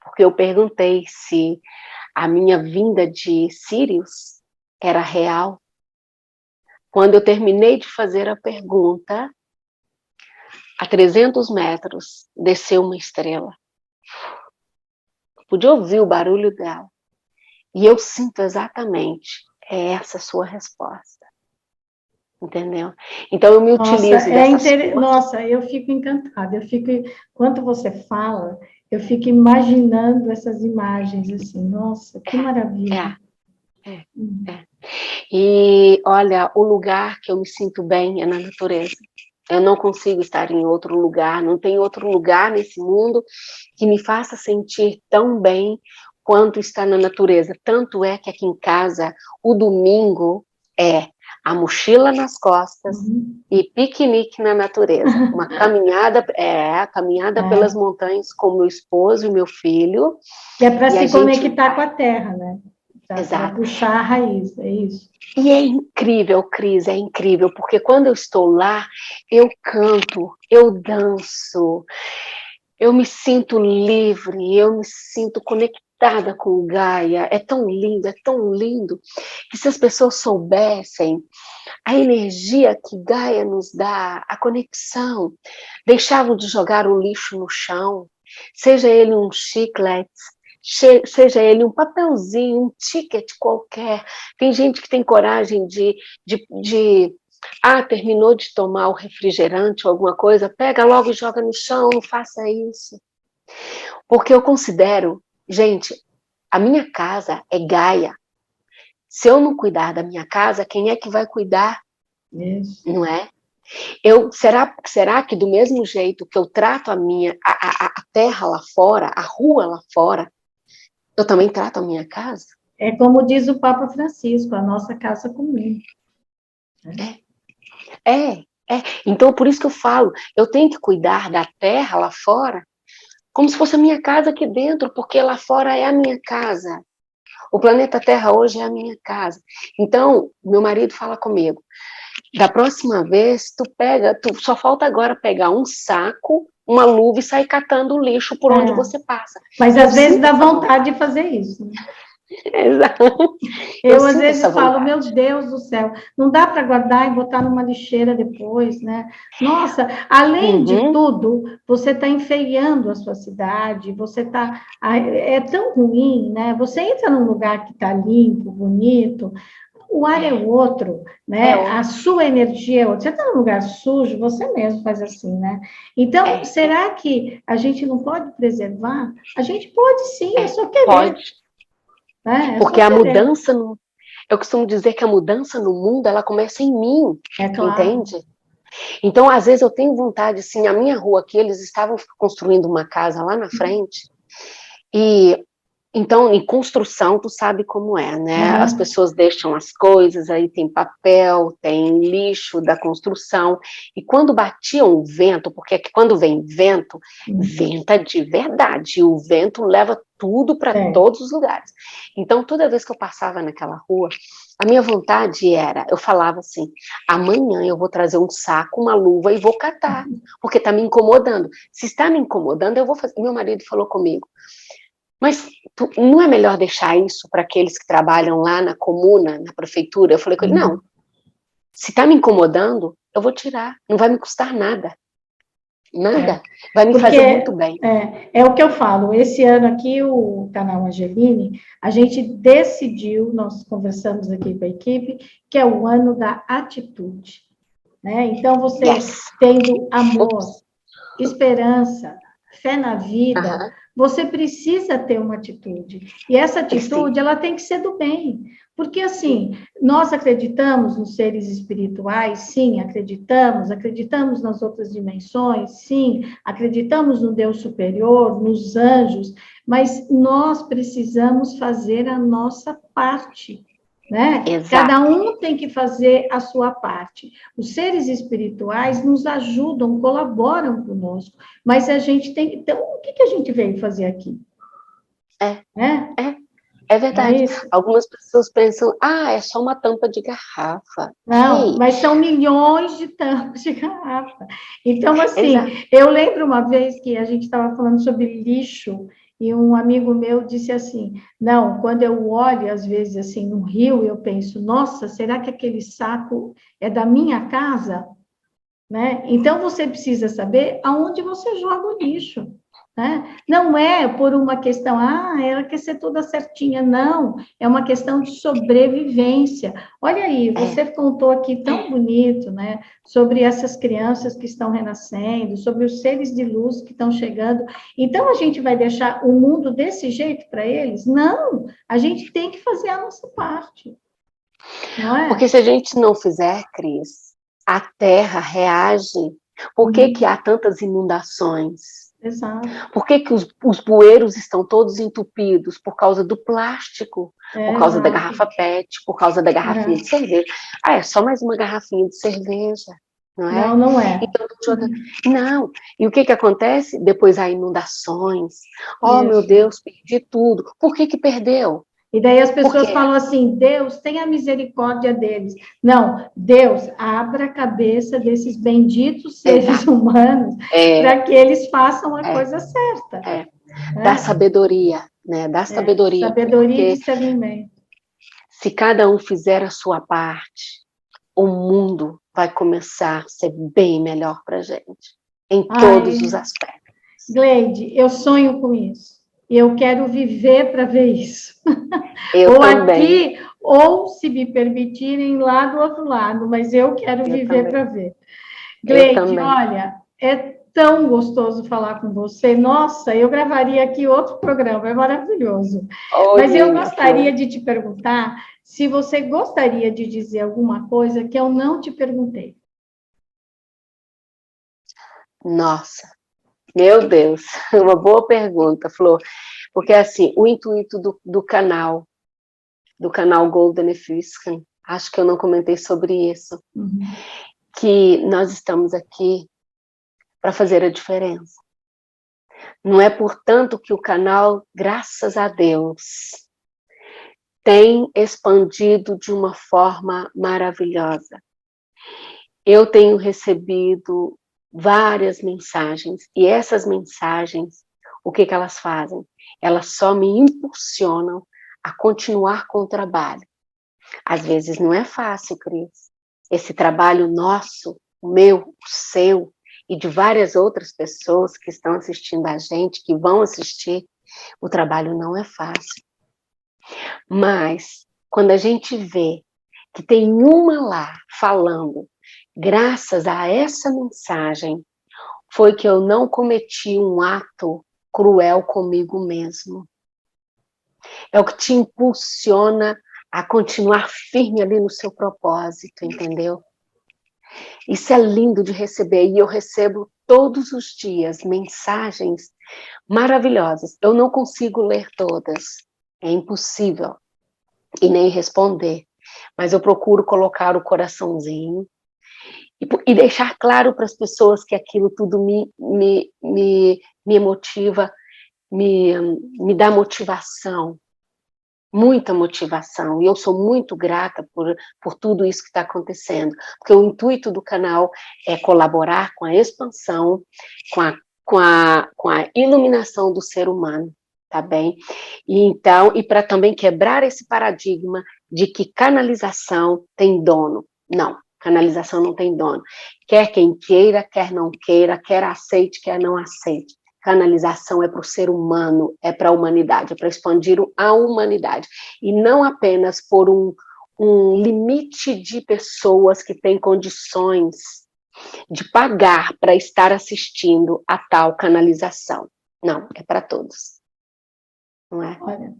Porque eu perguntei se a minha vinda de Sírius era real. Quando eu terminei de fazer a pergunta, a 300 metros desceu uma estrela. Eu pude ouvir o barulho dela. E eu sinto exatamente, é essa a sua resposta. Entendeu? Então eu me utilizo dessas forças. Nossa, eu fico encantada. Enquanto você fala, eu fico imaginando essas imagens assim. Nossa, que maravilha. É. E olha, o lugar que eu me sinto bem é na natureza. Eu não consigo estar em outro lugar, não tem outro lugar nesse mundo que me faça sentir tão bem quanto estar na natureza. Tanto é que aqui em casa, o domingo é a mochila nas costas e piquenique na natureza. Uma caminhada, pelas montanhas com meu esposo e meu filho. E é para se conectar com a terra, né? Exato. Para puxar a raiz, é isso. E é incrível, Cris, é incrível, porque quando eu estou lá, eu canto, eu danço, eu me sinto livre, eu me sinto conectada com Gaia. É tão lindo, que se as pessoas soubessem a energia que Gaia nos dá, a conexão, deixavam de jogar o lixo no chão, seja ele um chiclete, seja ele um papelzinho, um ticket qualquer. Tem gente que tem coragem terminou de tomar o refrigerante ou alguma coisa, pega logo e joga no chão, não faça isso. Porque eu considero, gente, a minha casa é Gaia. Se eu não cuidar da minha casa, quem é que vai cuidar? Isso. Não é? Será que do mesmo jeito que eu trato a terra lá fora, a rua lá fora, eu também trato a minha casa? É como diz o Papa Francisco, a nossa casa comum. Então, por isso que eu falo, eu tenho que cuidar da terra lá fora como se fosse a minha casa aqui dentro, porque lá fora é a minha casa. O planeta Terra hoje é a minha casa. Então, meu marido fala comigo, da próxima vez, só falta agora pegar um saco, uma luva e sair catando o lixo por onde você passa. Mas às vezes dá vontade de fazer isso. Né? Exato. Eu às vezes falo, meu Deus do céu, não dá para guardar e botar numa lixeira depois, né? Nossa, além de tudo, você está enfeiando a sua cidade, é tão ruim, né? Você entra num lugar que está limpo, bonito, o ar é outro, né? A sua energia é outra. Você está num lugar sujo, você mesmo faz assim, né? Então, será que a gente não pode preservar? A gente pode sim, é só querer. Pode. Porque a mudança, eu costumo dizer que a mudança no mundo, ela começa em mim, entende? Então, às vezes eu tenho vontade, assim, a minha rua aqui, eles estavam construindo uma casa lá na frente, e então, em construção, tu sabe como é, né? As pessoas deixam as coisas, aí tem papel, tem lixo da construção, e quando batia um vento, porque quando vem vento, venta de verdade, e o vento leva tudo para todos os lugares. Então, toda vez que eu passava naquela rua, a minha vontade era, eu falava assim, amanhã eu vou trazer um saco, uma luva e vou catar, porque está me incomodando. Se está me incomodando, eu vou fazer. Meu marido falou comigo, mas não é melhor deixar isso para aqueles que trabalham lá na comuna, na prefeitura? Eu falei com ele, não. Se está me incomodando, eu vou tirar. Não vai me custar nada. Nada. Vai me fazer muito bem. É o que eu falo. Esse ano aqui, o canal Angeline, a gente decidiu, nós conversamos aqui com a equipe, que é o ano da atitude. Né? Então, você tendo amor, esperança, fé na vida, você precisa ter uma atitude. E essa atitude, ela tem que ser do bem. Porque, assim, nós acreditamos nos seres espirituais, sim, acreditamos nas outras dimensões, sim, acreditamos no Deus superior, nos anjos, mas nós precisamos fazer a nossa parte. Né? Cada um tem que fazer a sua parte. Os seres espirituais nos ajudam, colaboram conosco, mas a gente tem. Então, o que a gente veio fazer aqui? É verdade. Algumas pessoas pensam, é só uma tampa de garrafa. Não, mas são milhões de tampas de garrafa. Então, assim, eu lembro uma vez que a gente estava falando sobre lixo, e um amigo meu disse assim, não, quando eu olho, às vezes, assim, no rio, eu penso, nossa, será que aquele saco é da minha casa? Né? Então, você precisa saber aonde você joga o lixo. Né? Não é por uma questão, ela quer ser toda certinha, não, é uma questão de sobrevivência. Olha aí, você contou aqui tão bonito, né, sobre essas crianças que estão renascendo, sobre os seres de luz que estão chegando. Então, a gente vai deixar o mundo desse jeito para eles? Não, a gente tem que fazer a nossa parte. Não é? Porque se a gente não fizer, Cris, a terra reage. Por que há tantas inundações? Exato. Por que os bueiros estão todos entupidos? Por causa do plástico, por causa da garrafa PET, por causa da garrafinha de cerveja. É só mais uma garrafinha de cerveja, não é? Não, não é. Então, não. E o que acontece? Depois há inundações. Oh, meu Deus, perdi tudo. Por que perdeu? E daí as pessoas falam assim, Deus, tenha misericórdia deles. Não, Deus, abra a cabeça desses benditos seres humanos para que eles façam a coisa certa. Dá sabedoria, né? Dá sabedoria. Sabedoria e discernimento. Se cada um fizer a sua parte, o mundo vai começar a ser bem melhor para a gente, em todos os aspectos. Gleide, eu sonho com isso. E eu quero viver para ver isso. Eu ou também. aqui, ou, se me permitirem, lá do outro lado, mas eu quero viver para ver. Gleide, olha, é tão gostoso falar com você. Nossa, eu gravaria aqui outro programa, é maravilhoso. Mas eu gostaria de te perguntar se você gostaria de dizer alguma coisa que eu não te perguntei. Nossa, meu Deus, uma boa pergunta, Flor. Porque, assim, o intuito do canal Golden Efuscan, acho que eu não comentei sobre isso, que nós estamos aqui para fazer a diferença. Não é, portanto, que o canal, graças a Deus, tem expandido de uma forma maravilhosa. Eu tenho recebido várias mensagens, e essas mensagens, o que elas fazem? Elas só me impulsionam a continuar com o trabalho. Às vezes não é fácil, Cris. Esse trabalho nosso, o meu, o seu, e de várias outras pessoas que estão assistindo a gente, que vão assistir, o trabalho não é fácil. Mas, quando a gente vê que tem uma lá falando, graças a essa mensagem, foi que eu não cometi um ato cruel comigo mesmo. É o que te impulsiona a continuar firme ali no seu propósito, entendeu? Isso é lindo de receber, e eu recebo todos os dias mensagens maravilhosas. Eu não consigo ler todas, é impossível, e nem responder, mas eu procuro colocar o coraçãozinho e deixar claro para as pessoas que aquilo tudo me motiva, me dá motivação, muita motivação, e eu sou muito grata por tudo isso que está acontecendo, porque o intuito do canal é colaborar com a expansão, com a iluminação do ser humano, tá bem? E para também quebrar esse paradigma de que canalização tem dono. Não, Canalização não tem dono. Quer quem queira, quer não queira, quer aceite, quer não aceite. Canalização é para o ser humano, é para a humanidade, é para expandir a humanidade. E não apenas por um limite de pessoas que têm condições de pagar para estar assistindo a tal canalização. Não, é para todos. Não é? Olha,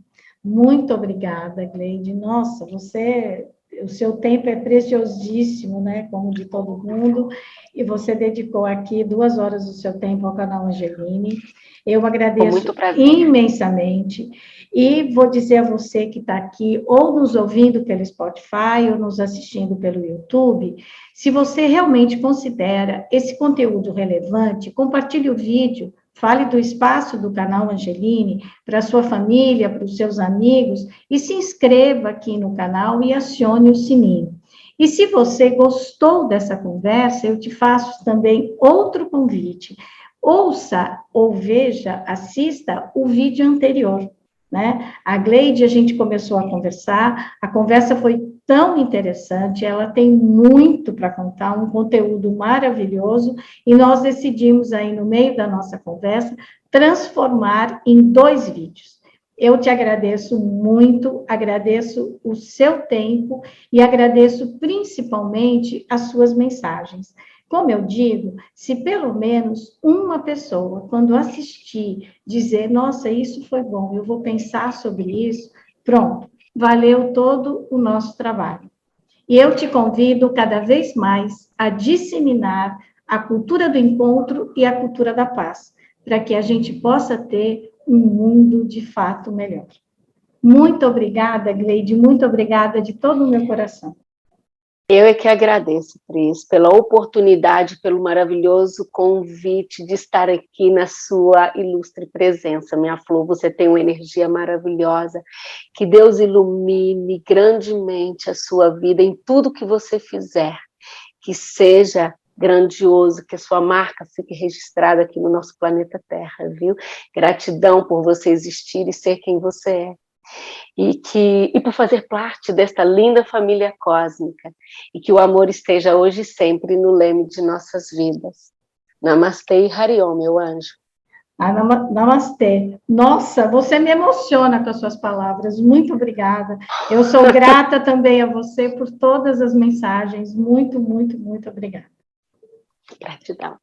muito obrigada, Gleide. Nossa, o seu tempo é preciosíssimo, né? Como de todo mundo, e você dedicou aqui 2 horas do seu tempo ao canal Angeline. Eu agradeço imensamente, e vou dizer a você que está aqui, ou nos ouvindo pelo Spotify, ou nos assistindo pelo YouTube, se você realmente considera esse conteúdo relevante, compartilhe o vídeo, fale do espaço do canal Angeline para a sua família, para os seus amigos, e se inscreva aqui no canal e acione o sininho. E se você gostou dessa conversa, eu te faço também outro convite. Ouça ou veja, assista o vídeo anterior, né? A Gleide, a gente começou a conversar, a conversa foi tão interessante, ela tem muito para contar, um conteúdo maravilhoso, e nós decidimos aí, no meio da nossa conversa, transformar em 2 vídeos. Eu te agradeço muito, agradeço o seu tempo e agradeço principalmente as suas mensagens. Como eu digo, se pelo menos uma pessoa, quando assistir, dizer, nossa, isso foi bom, eu vou pensar sobre isso, pronto, valeu todo o nosso trabalho. E eu te convido cada vez mais a disseminar a cultura do encontro e a cultura da paz, para que a gente possa ter um mundo de fato melhor. Muito obrigada, Gleide, muito obrigada de todo o meu coração. Eu é que agradeço, Cris, pela oportunidade, pelo maravilhoso convite de estar aqui na sua ilustre presença. Minha flor, você tem uma energia maravilhosa. Que Deus ilumine grandemente a sua vida em tudo que você fizer. Que seja grandioso, que a sua marca fique registrada aqui no nosso planeta Terra, viu? Gratidão por você existir e ser quem você é. E por fazer parte desta linda família cósmica, e que o amor esteja hoje e sempre no leme de nossas vidas. Namastê e Hariom, meu anjo. Namastê. Nossa, você me emociona com as suas palavras. Muito obrigada. Eu sou grata também a você por todas as mensagens. Muito, muito, muito obrigada. Gratidão.